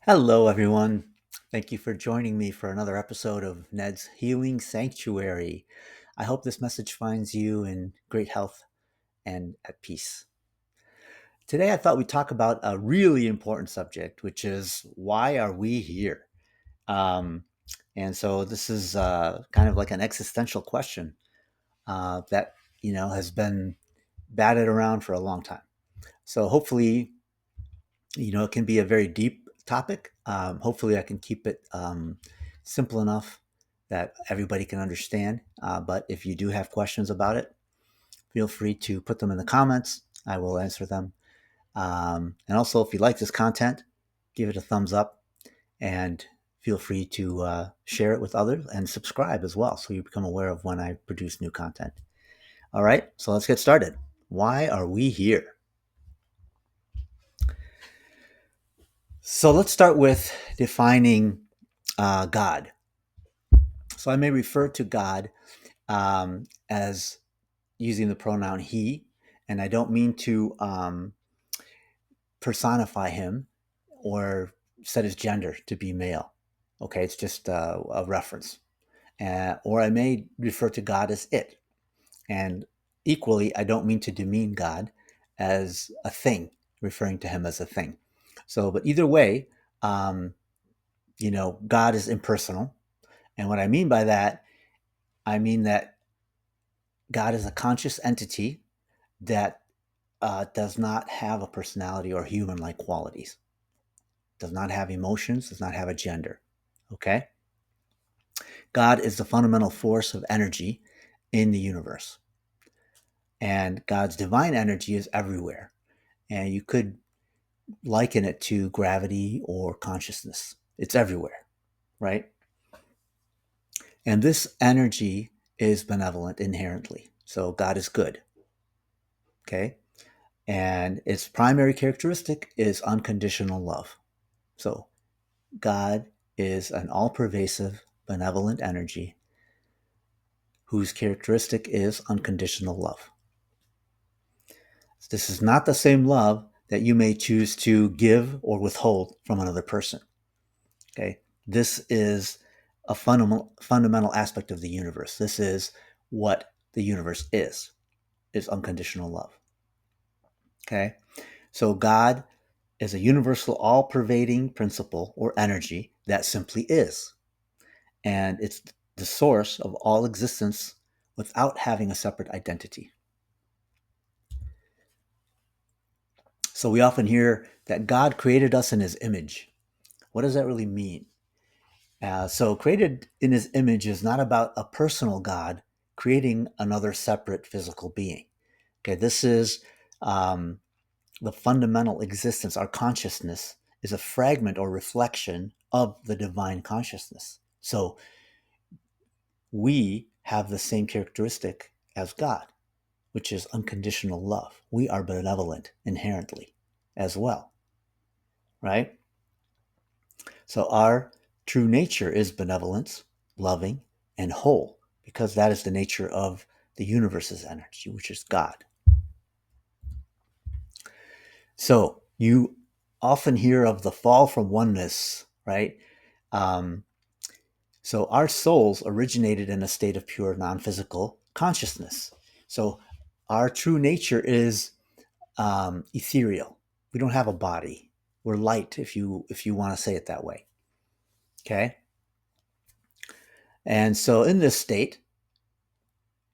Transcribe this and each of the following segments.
Hello, everyone. Thank you for joining me for another episode of Ned's Healing Sanctuary. I hope this message finds you in great health and at peace. Today, I thought we'd talk about a really important subject, which is why are we here? Um, and so this is kind of like an existential question that has been batted around for a long time. So hopefully, it can be a very deep topic. Hopefully, I can keep it simple enough that everybody can understand. But if you do have questions about it, feel free to put them in the comments. I will answer them. And also, if you like this content, give it a thumbs up and feel free to share it with others and subscribe as well so you become aware of when I produce new content. All right, so let's get started. Why are we here? So let's start with defining God. So I may refer to God as using the pronoun he, and I don't mean to personify him or set his gender to be male. Okay, it's just a reference. Or I may refer to God as it. And equally, I don't mean to demean God as a thing, referring to him as a thing. So, but either way, um, God is impersonal. And what I mean by that, I mean that God is a conscious entity that does not have a personality or human like qualities, does not have emotions, does not have a gender. Okay? God is the fundamental force of energy in the universe. And God's divine energy is everywhere. And you could liken it to gravity or consciousness. It's everywhere, right? And this energy is benevolent inherently. So God is good. Okay? And its primary characteristic is unconditional love. So God is an all pervasive, benevolent energy whose characteristic is unconditional love. This is not the same love that you may choose to give or withhold from another person. Okay? This is a fundamental aspect of the universe. This is what the universe is unconditional love. Okay? So God is a universal, all pervading principle or energy that simply is. And it's the source of all existence without having a separate identity. So we often hear that God created us in his image. What does that really mean? So created in his image is not about a personal God creating another separate physical being. Okay, this is the fundamental existence. Our consciousness is a fragment or reflection of the divine consciousness. So we have the same characteristic as God, which is unconditional love. We are benevolent inherently as well, right? So our true nature is benevolence, loving, and whole, because that is the nature of the universe's energy, which is God. So you often hear of the fall from oneness, right? Um, so our souls originated in a state of pure non-physical consciousness. So our true nature is ethereal. We don't have a body. We're light, if you want to say it that way. Okay, and so in this state,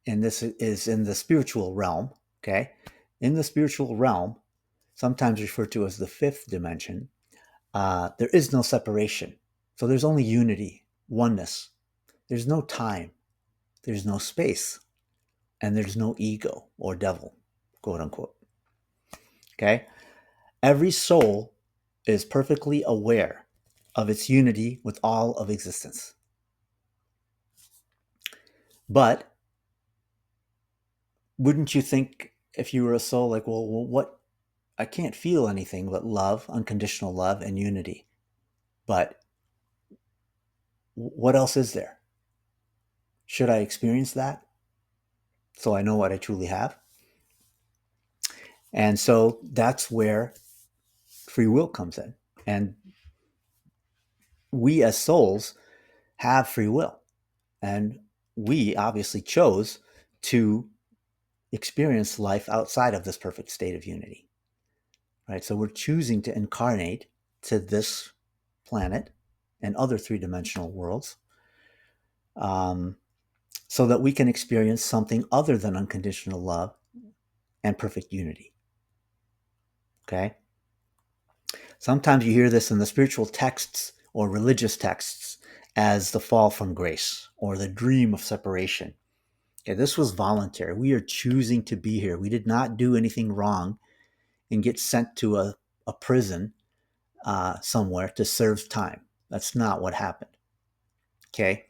and this is in the spiritual realm. Okay, in the spiritual realm, sometimes referred to as the fifth dimension, there is no separation. So there's only unity, oneness. There's no time. There's no space, and there's no ego or devil, quote unquote. Okay, every soul is perfectly aware of its unity with all of existence. But wouldn't you think, if you were a soul, like, well, what? I can't feel anything but love, unconditional love, and unity. But what else is there? Should I experience that so I know what I truly have? And so that's where free will comes in. And we as souls have free will, and we obviously chose to experience life outside of this perfect state of unity, right? So we're choosing to incarnate to this planet and other three-dimensional worlds, so that we can experience something other than unconditional love and perfect unity. Okay? Sometimes you hear this in the spiritual texts or religious texts as the fall from grace or the dream of separation. Okay, this was voluntary. We are choosing to be here. We did not do anything wrong and get sent to a prison somewhere to serve time. That's not what happened. Okay?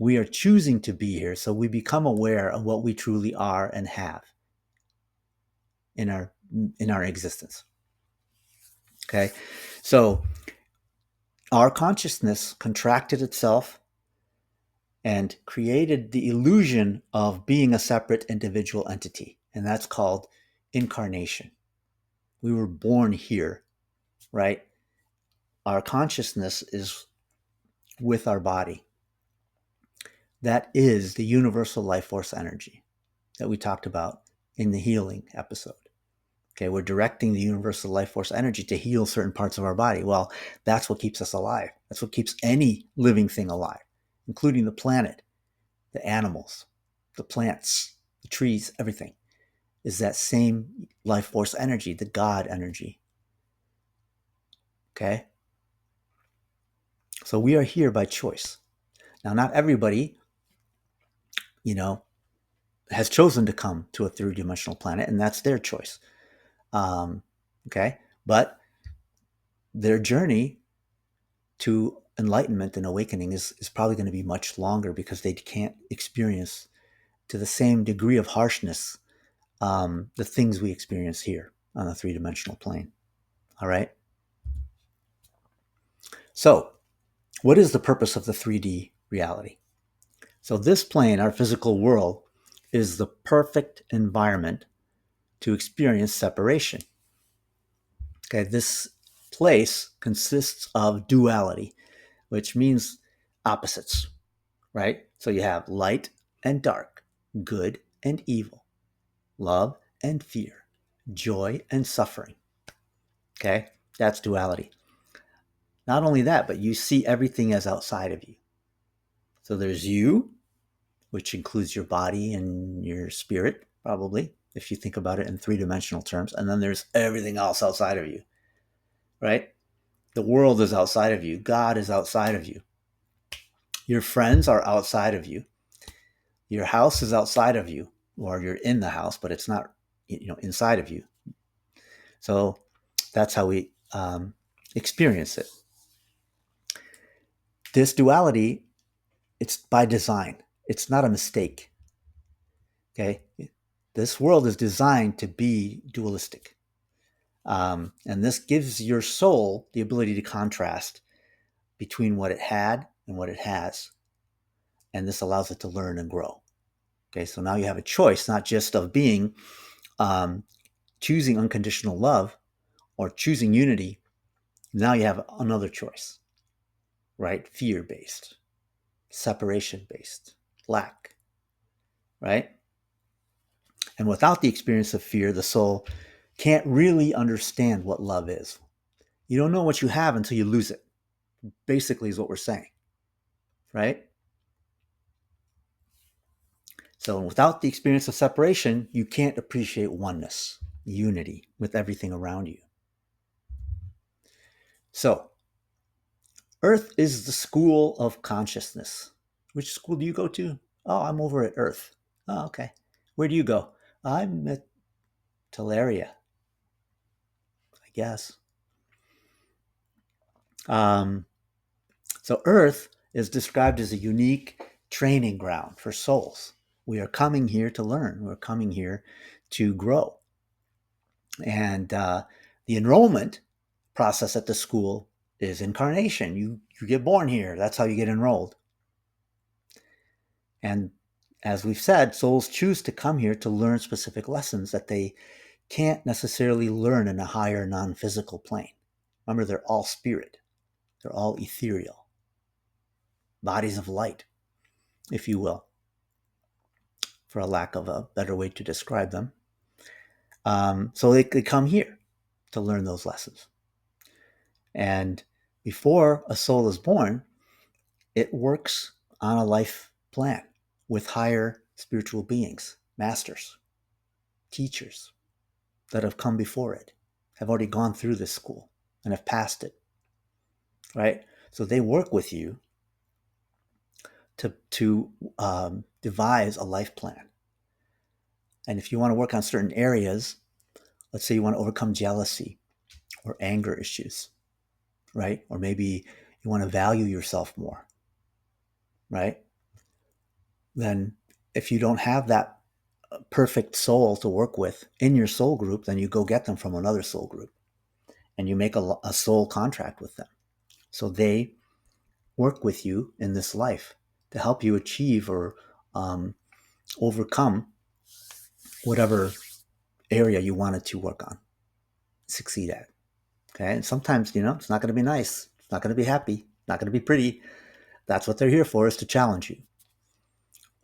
We are choosing to be here, so we become aware of what we truly are and have in our existence. Okay? So our consciousness contracted itself and created the illusion of being a separate individual entity, and that's called incarnation. We were born here, right? Our consciousness is with our body. That is the universal life force energy that we talked about in the healing episode. Okay, we're directing the universal life force energy to heal certain parts of our body. Well, that's what keeps us alive. That's what keeps any living thing alive, including the planet, the animals, the plants, the trees, everything, is that same life force energy, the God energy. Okay? So we are here by choice. Now, not everybody, has chosen to come to a three-dimensional planet, and that's their choice. Okay? But their journey to enlightenment and awakening is probably going to be much longer because they can't experience to the same degree of harshness the things we experience here on the three-dimensional plane. All right? So, what is the purpose of the 3D reality? So this plane, our physical world, is the perfect environment to experience separation. Okay, this place consists of duality, which means opposites, right? So you have light and dark, good and evil, love and fear, joy and suffering. Okay, that's duality. Not only that, but you see everything as outside of you. So there's you, which includes your body and your spirit, probably, if you think about it in three-dimensional terms. And then there's everything else outside of you, right? The world is outside of you. God is outside of you. Your friends are outside of you. Your house is outside of you, or you're in the house, but it's not, inside of you. So that's how we experience it. This duality, it's by design. It's not a mistake. Okay? This world is designed to be dualistic. And this gives your soul the ability to contrast between what it had and what it has. And this allows it to learn and grow. Okay, so now you have a choice, not just of being choosing unconditional love or choosing unity. Now you have another choice, right? Fear-based, separation-based, lack, right? And without the experience of fear, the soul can't really understand what love is. You don't know what you have until you lose it, basically is what we're saying, right? So without the experience of separation, you can't appreciate oneness, unity with everything around you. So, Earth is the school of consciousness. Which school do you go to? Oh, I'm over at Earth. Oh, okay. Where do you go? I'm at Teleria, I guess. So Earth is described as a unique training ground for souls. We are coming here to learn. We're coming here to grow. And the enrollment process at the school is incarnation. You get born here. That's how you get enrolled. And as we've said, souls choose to come here to learn specific lessons that they can't necessarily learn in a higher non-physical plane. Remember, they're all spirit. They're all ethereal. bodies of light, if you will, for a lack of a better way to describe them. So they come here to learn those lessons. And before a soul is born, it works on a life plan with higher spiritual beings, masters, teachers that have come before it, have already gone through this school and have passed it, right? So they work with you to devise a life plan. And if you want to work on certain areas, let's say you want to overcome jealousy or anger issues, right? Or maybe you want to value yourself more, right? Then if you don't have that perfect soul to work with in your soul group, then you go get them from another soul group and you make a soul contract with them. So they work with you in this life to help you achieve or overcome whatever area you wanted to work on, succeed at. Okay. And sometimes, it's not going to be nice. It's not going to be happy. Not going to be pretty. That's what they're here for, is to challenge you.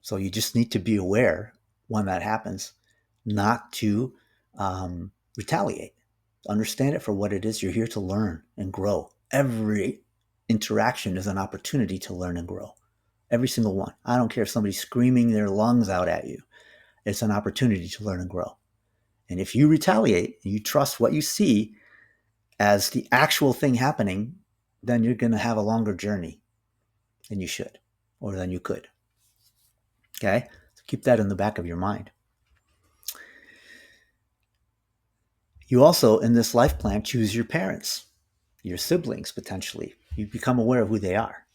So you just need to be aware when that happens, not to retaliate. Understand it for what it is. You're here to learn and grow. Every interaction is an opportunity to learn and grow. Every single one. I don't care if somebody's screaming their lungs out at you. It's an opportunity to learn and grow. And if you retaliate, and you trust what you see as the actual thing happening, then you're going to have a longer journey than you should, or than you could. Okay? So keep that in the back of your mind. You also, in this life plan, choose your parents, your siblings, potentially. You become aware of who they are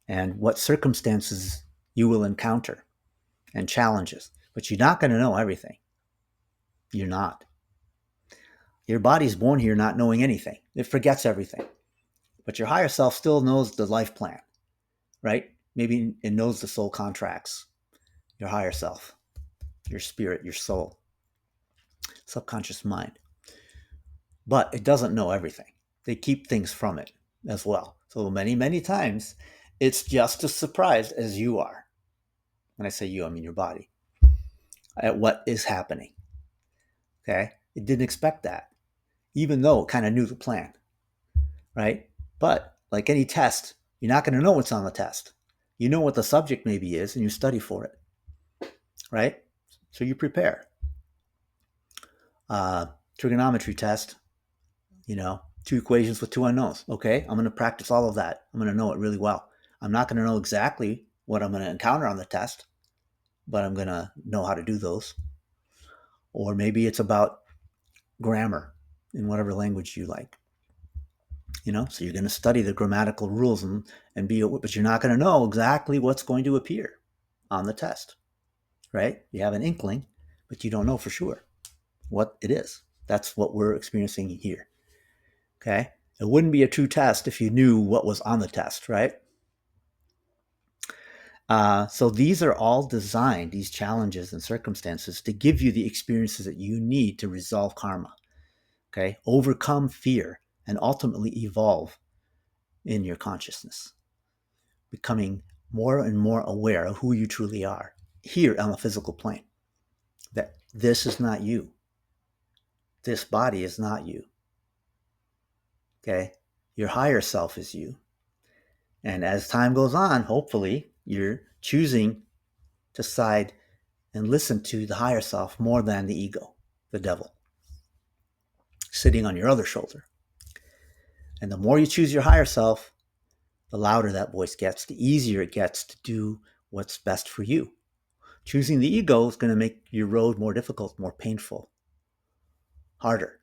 and what circumstances you will encounter and challenges. But you're not going to know everything. You're not. Your body's born here not knowing anything. It forgets everything. But your higher self still knows the life plan, right? Maybe it knows the soul contracts. Your higher self, your spirit, your soul, subconscious mind. But it doesn't know everything. They keep things from it as well. So many, many times, it's just as surprised as you are. When I say you, I mean your body, at what is happening. Okay? It didn't expect that, even though it kind of knew the plan, right? But like any test, you're not going to know what's on the test. You know what the subject maybe is, and you study for it, right? So you prepare. Trigonometry test, 2 equations with 2 unknowns. Okay, I'm going to practice all of that. I'm going to know it really well. I'm not going to know exactly what I'm going to encounter on the test, but I'm going to know how to do those. Or maybe it's about grammar in whatever language you like. So you're going to study the grammatical rules and but you're not going to know exactly what's going to appear on the test, right? You have an inkling, but you don't know for sure what it is. That's what we're experiencing here. Okay? It wouldn't be a true test if you knew what was on the test, right? So these are all designed, these challenges and circumstances, to give you the experiences that you need to resolve karma, okay? Overcome fear and ultimately evolve in your consciousness, becoming more and more aware of who you truly are here on the physical plane, that this is not you. This body is not you, okay? Your higher self is you. And as time goes on, hopefully, you're choosing to side and listen to the higher self more than the ego, the devil, sitting on your other shoulder. And the more you choose your higher self, the louder that voice gets, the easier it gets to do what's best for you. Choosing the ego is going to make your road more difficult, more painful, harder,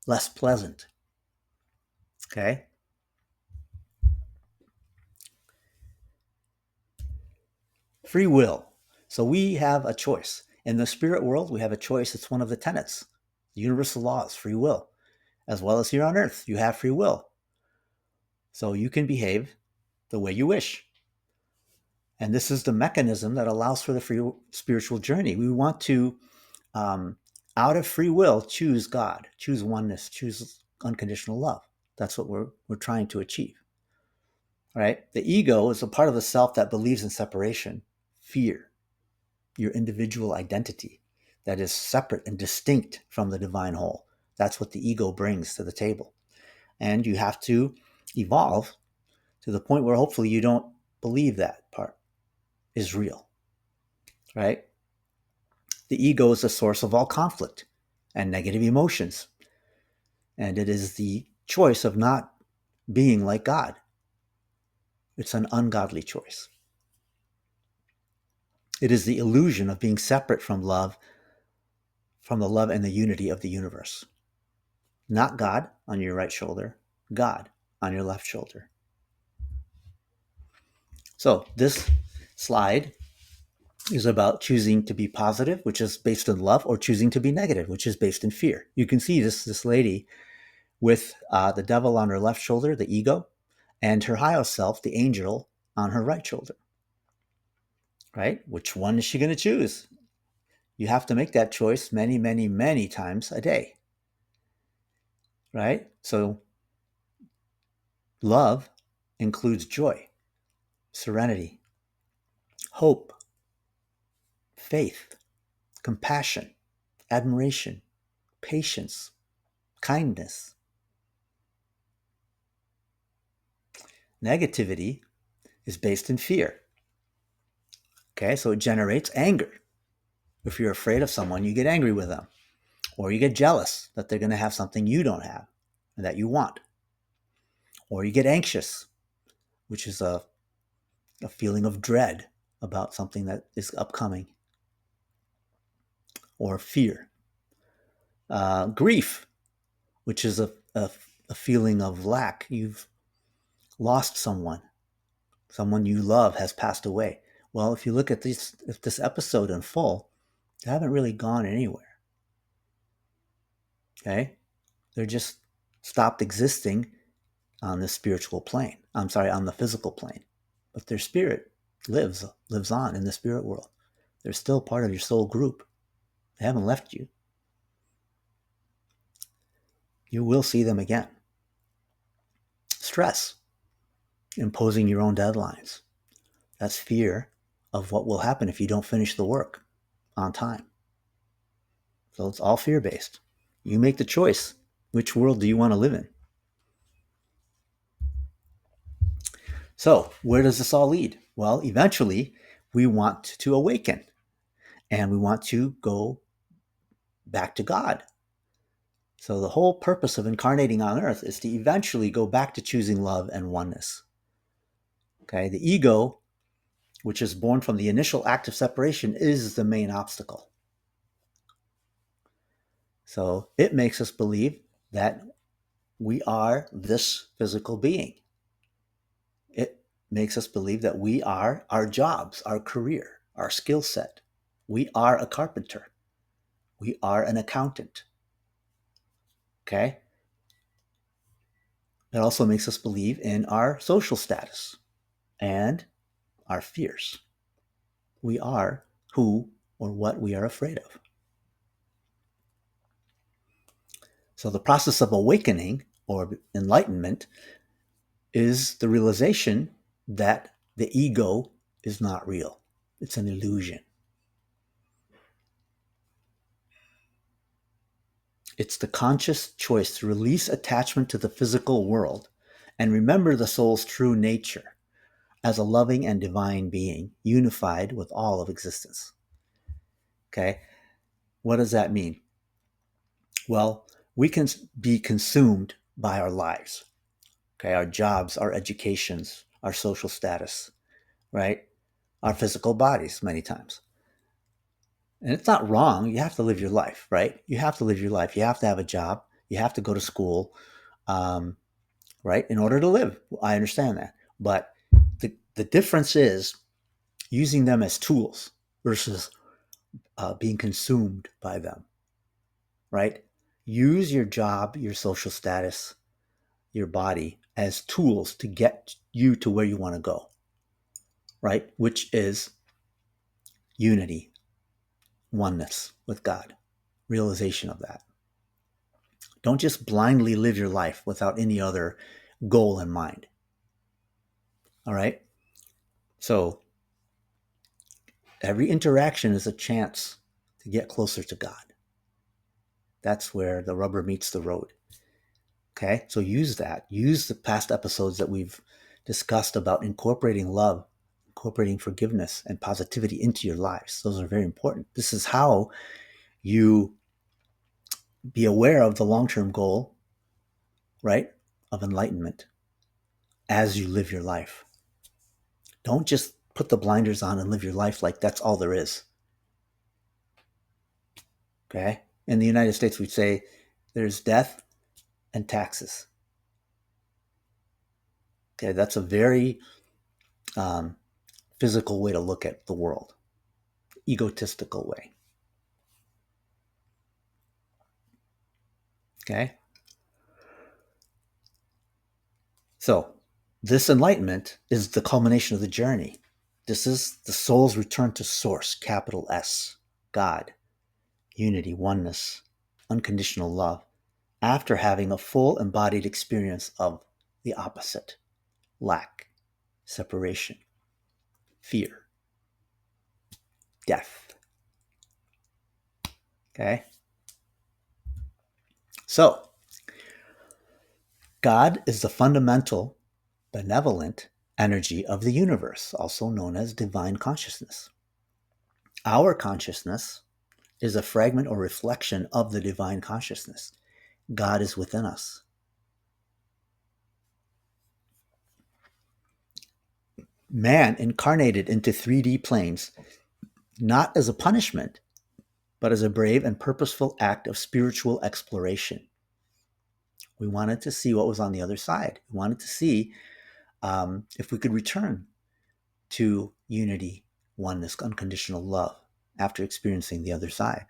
less pleasant. Okay? Free will. So we have a choice. In the spirit world, we have a choice. It's one of the tenets, the universal laws, free will. As well as here on earth, you have free will. So you can behave the way you wish. And this is the mechanism that allows for the free spiritual journey. We want to, out of free will, choose God, choose oneness, choose unconditional love. That's what we're trying to achieve. right? The ego is a part of the self that believes in separation, fear, your individual identity that is separate and distinct from the divine whole. That's what the ego brings to the table. And you have to evolve to the point where hopefully you don't believe that part is real, right? The ego is the source of all conflict and negative emotions. And it is the choice of not being like God. It's an ungodly choice. It is the illusion of being separate from the love and the unity of the universe. Not God on your right shoulder, God on your left shoulder. So this slide is about choosing to be positive, which is based in love, or choosing to be negative, which is based in fear. You can see this lady with the devil on her left shoulder, the ego, and her higher self, the angel, on her right shoulder. Right? Which one is she going to choose? You have to make that choice many, many, many times a day. Right? So love includes joy, serenity, hope, faith, compassion, admiration, patience, kindness. Negativity is based in fear. Okay, so it generates anger. If you're afraid of someone, you get angry with them, or you get jealous that they're going to have something you don't have and that you want, or you get anxious, which is a feeling of dread about something that is upcoming, or fear. Grief, which is a feeling of lack. You've lost someone you love has passed away. Well, if you look at this episode in full, they haven't really gone anywhere. Okay? They're just stopped existing on the spiritual plane. I'm sorry, on the physical plane. But their spirit lives on in the spirit world. They're still part of your soul group. They haven't left you. You will see them again. Stress, imposing your own deadlines. That's fear of what will happen if you don't finish the work on time. So it's all fear-based. You make the choice. Which world do you want to live in? So where does this all lead? Well, eventually we want to awaken and we want to go back to God. So the whole purpose of incarnating on earth is to eventually go back to choosing love and oneness. Okay, the ego, which is born from the initial act of separation, is the main obstacle. So it makes us believe that we are this physical being. It makes us believe that we are our jobs, our career, our skill set. We are a carpenter. We are an accountant. Okay? It also makes us believe in our social status and our fears. We are who or what we are afraid of. So the process of awakening or enlightenment is the realization that the ego is not real. It's an illusion. It's the conscious choice to release attachment to the physical world and remember the soul's true nature as a loving and divine being, unified with all of existence. Okay? What does that mean? Well, we can be consumed by our lives, okay? Our jobs, our educations, our social status, right? Our physical bodies many times. And it's not wrong. You have to live your life, right? You have to live your life. You have to have a job. You have to go to school, right? In order to live. I understand that. But the difference is using them as tools versus being consumed by them, right? Use your job, your social status, your body as tools to get you to where you want to go, right? Which is unity, oneness with God, realization of that. Don't just blindly live your life without any other goal in mind. All right. So every interaction is a chance to get closer to God. That's where the rubber meets the road. Okay. So use that. Use the past episodes that we've discussed about incorporating love, incorporating forgiveness and positivity into your lives. Those are very important. This is how you be aware of the long-term goal, right, of enlightenment as you live your life. Don't just put the blinders on and live your life like that's all there is. Okay? In the United States, we'd say there's death and taxes. Okay, that's a very physical way to look at the world, egotistical way. Okay? So, this enlightenment is the culmination of the journey. This is the soul's return to source, capital S, God, unity, oneness, unconditional love, after having a full embodied experience of the opposite, lack, separation, fear, death. Okay? So, God is the fundamental, benevolent energy of the universe, also known as divine consciousness. Our consciousness is a fragment or reflection of the divine consciousness. God is within us. Man incarnated into 3D planes, not as a punishment, but as a brave and purposeful act of spiritual exploration. We wanted to see what was on the other side. We wanted to see if we could return to unity, oneness, unconditional love after experiencing the other side.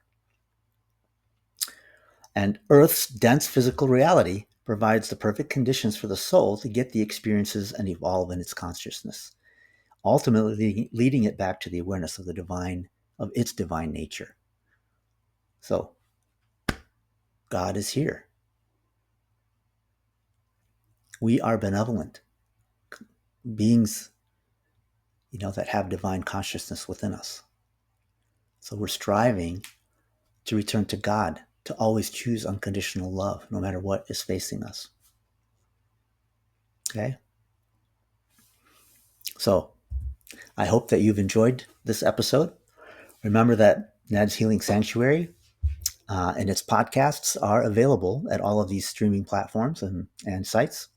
And Earth's dense physical reality provides the perfect conditions for the soul to get the experiences and evolve in its consciousness, ultimately leading it back to the awareness of the divine, of its divine nature. So, God is here. We are benevolent beings, that have divine consciousness within us. So we're striving to return to God, to always choose unconditional love, no matter what is facing us. Okay? So I hope that you've enjoyed this episode. Remember that Ned's Healing Sanctuary and its podcasts are available at all of these streaming platforms and sites.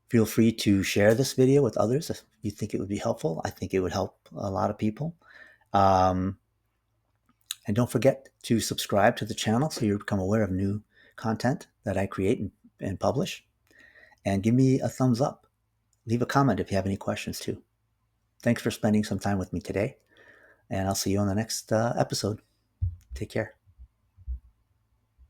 Feel free to share this video with others if you think it would be helpful. I think it would help a lot of people. And don't forget to subscribe to the channel so you become aware of new content that I create and publish. And give me a thumbs up. Leave a comment if you have any questions too. Thanks for spending some time with me today. And I'll see you on the next episode. Take care.